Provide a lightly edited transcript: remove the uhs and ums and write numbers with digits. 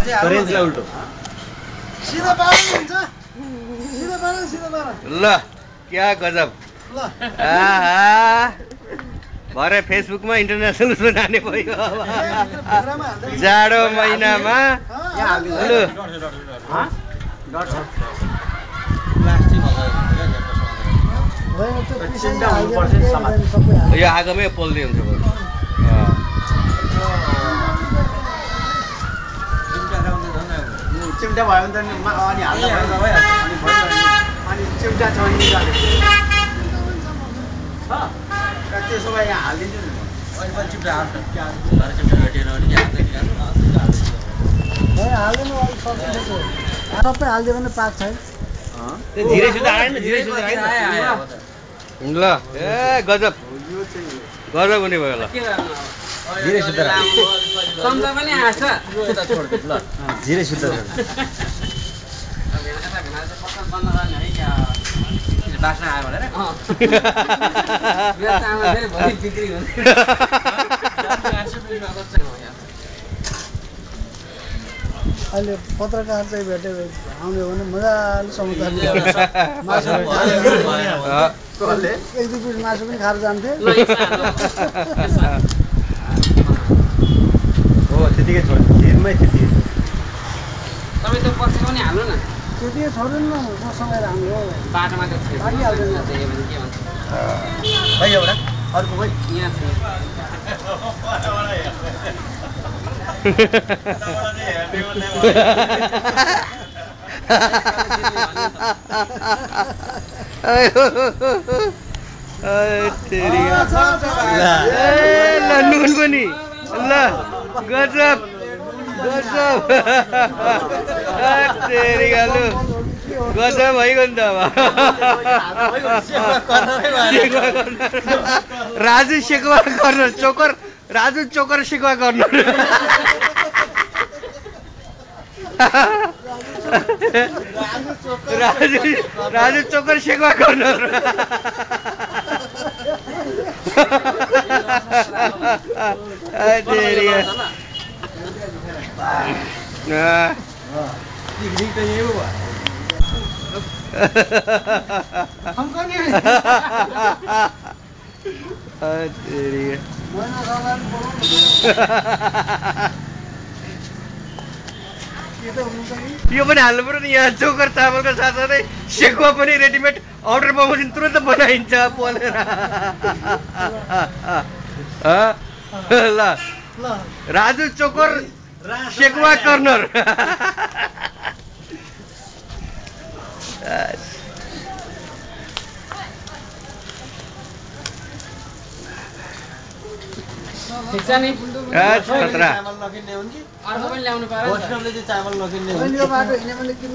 रेन्जलाई उल्टो सिधा पारो हुन्छ सिधा पारो ल क्या गजब ल भरे फेसबुकमा इन्टरनेसनल सुनाने भयो जाडो महिनामा यो आगोमै पोल्दै हुन्छ चिम्टा भयो भने त अनि हाल्दा भयो अनि चिम्टा छ भने त्यसो भए यहाँ हालिदिन्छु नि सबै हालिदियो भने पाक छैन धीरे सुधा आएन धीरे सुधा ल ए गजब गजब हुने भयो ल धीरे सुधा सम्झा पनि आछ ल धीरे सुधा बास्ना आयो भनेर बिक्री हुन्छ अहिले पत्रकार चाहिँ भेट्यो आउने भने मजाले समाचार एक दुई पिस मासु पनि खाएर जान्थे हो त्यतिकै छोड्नु दिनमै त्यतिकै तपाईँ त्यो पछि पनि हाल्नु न त्यतिकै छोड्नु न मसँग राम्रो बाटोमा त लागिहाल्दैन के भन्छ भाइ एउटा अर्को भाइ यहाँ छ नुन पनि ल गजब गजब गजब भइगयो नि त अब राजु सेकुवा गर्न चोकर राजु चोकर सेकुवा गर्न राजु चोकर सेकुवा गर्न यो पनि हाल्नु पर्यो नि यहाँ चोकर चामलको साथसाथै सेकुवा पनि रेडिमेड अर्डर पाउँछ तुरन्त बनाइन्छ पोलेर ल राजु चोकर सेकुवा कर्नर ठिक छ नि खतरा अर्को पनि ल्याउनु पर्यो चामल नकिन्ने यो बाटो हिँड्यो भने किन